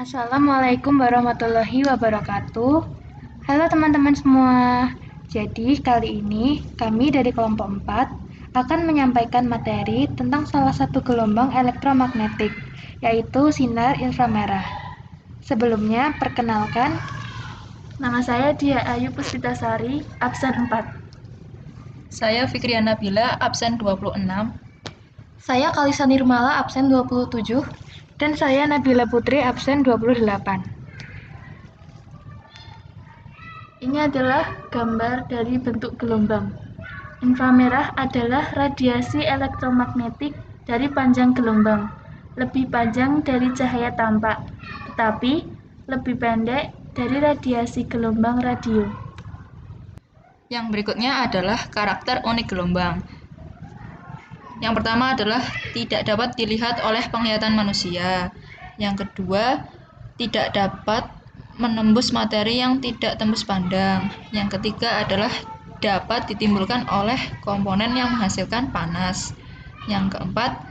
Assalamualaikum warahmatullahi wabarakatuh. Halo teman-teman semua. Jadi kali ini kami dari kelompok 4 akan menyampaikan materi tentang salah satu gelombang elektromagnetik, yaitu sinar inframerah. Sebelumnya, perkenalkan, nama saya Dia Ayu Puspitasari, absen 4. Saya Fikriana Bila, absen 26. Saya Kalisa Nirmala, absen 27. Dan saya Nabila Putri, absen 28. Ini adalah gambar dari bentuk gelombang. Inframerah adalah radiasi elektromagnetik dari panjang gelombang, lebih panjang dari cahaya tampak, tetapi lebih pendek dari radiasi gelombang radio. Yang berikutnya adalah karakter unik gelombang. Yang pertama adalah tidak dapat dilihat oleh penglihatan manusia. Yang kedua, tidak dapat menembus materi yang tidak tembus pandang. Yang ketiga adalah dapat ditimbulkan oleh komponen yang menghasilkan panas. Yang keempat,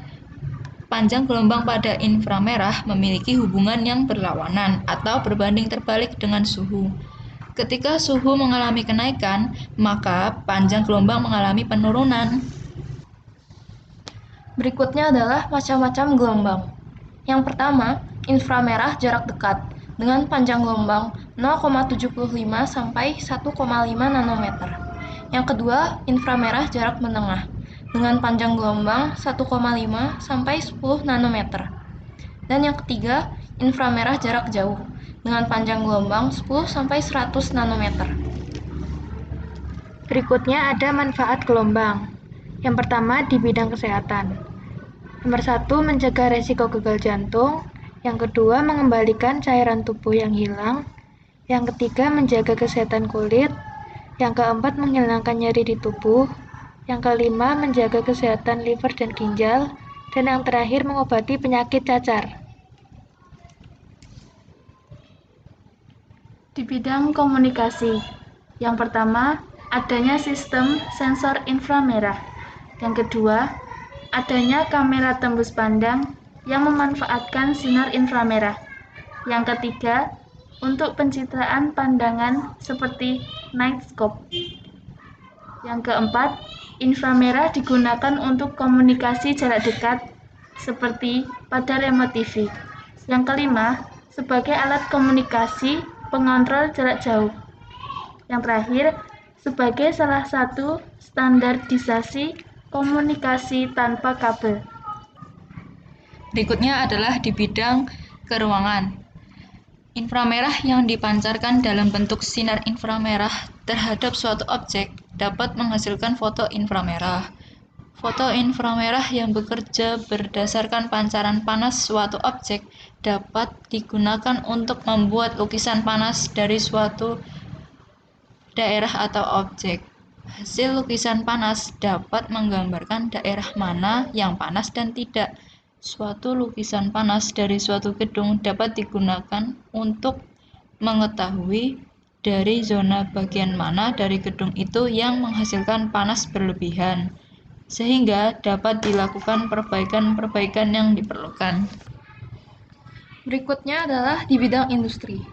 panjang gelombang pada inframerah memiliki hubungan yang berlawanan atau berbanding terbalik dengan suhu. Ketika suhu mengalami kenaikan, maka panjang gelombang mengalami penurunan. Berikutnya adalah macam-macam gelombang. Yang pertama, inframerah jarak dekat dengan panjang gelombang 0,75 sampai 1,5 nanometer. Yang kedua, inframerah jarak menengah dengan panjang gelombang 1,5 sampai 10 nanometer. Dan yang ketiga, inframerah jarak jauh dengan panjang gelombang 10 sampai 100 nanometer. Berikutnya ada manfaat gelombang. Yang pertama di bidang kesehatan. Nomor 1, menjaga resiko gagal jantung. Yang kedua, mengembalikan cairan tubuh yang hilang. Yang ketiga, menjaga kesehatan kulit. Yang keempat, menghilangkan nyeri di tubuh. Yang kelima, menjaga kesehatan liver dan ginjal. Dan yang terakhir, mengobati penyakit cacar. Di bidang komunikasi, yang pertama, adanya sistem sensor inframerah. Yang kedua, adanya kamera tembus pandang yang memanfaatkan sinar inframerah. Yang ketiga, untuk pencitraan pandangan seperti night scope. Yang keempat, inframerah digunakan untuk komunikasi jarak dekat seperti pada remote TV. Yang kelima, sebagai alat komunikasi pengontrol jarak jauh. Yang terakhir, sebagai salah satu standarisasi komunikasi tanpa kabel. Berikutnya adalah di bidang keruangan. Inframerah yang dipancarkan dalam bentuk sinar inframerah terhadap suatu objek dapat menghasilkan foto inframerah. Foto inframerah yang bekerja berdasarkan pancaran panas suatu objek dapat digunakan untuk membuat lukisan panas dari suatu daerah atau objek. Hasil lukisan panas dapat menggambarkan daerah mana yang panas dan tidak. Suatu lukisan panas dari suatu gedung dapat digunakan untuk mengetahui dari zona bagian mana dari gedung itu yang menghasilkan panas berlebihan, sehingga dapat dilakukan perbaikan-perbaikan yang diperlukan. Berikutnya adalah di bidang industri.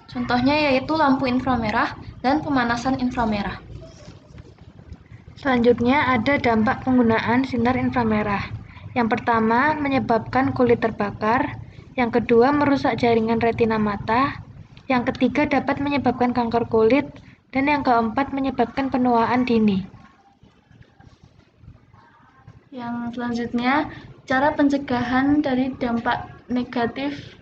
Contohnya yaitu lampu inframerah dan pemanasan inframerah. Selanjutnya ada dampak penggunaan sinar inframerah. Yang pertama, menyebabkan kulit terbakar. Yang kedua, merusak jaringan retina mata. Yang ketiga, dapat menyebabkan kanker kulit. Dan yang keempat, menyebabkan penuaan dini. Yang selanjutnya, cara pencegahan dari dampak negatif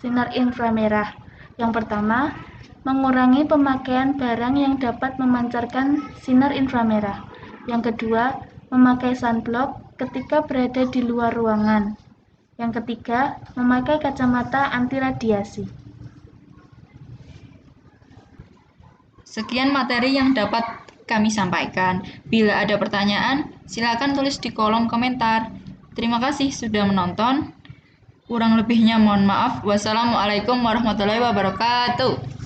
sinar inframerah. Yang pertama, mengurangi pemakaian barang yang dapat memancarkan sinar inframerah. Yang kedua, memakai sunblock ketika berada di luar ruangan. Yang ketiga, memakai kacamata anti radiasi. Sekian materi yang dapat kami sampaikan. Bila ada pertanyaan, silakan tulis di kolom komentar. Terima kasih sudah menonton. Kurang lebihnya mohon maaf. Wassalamualaikum warahmatullahi wabarakatuh.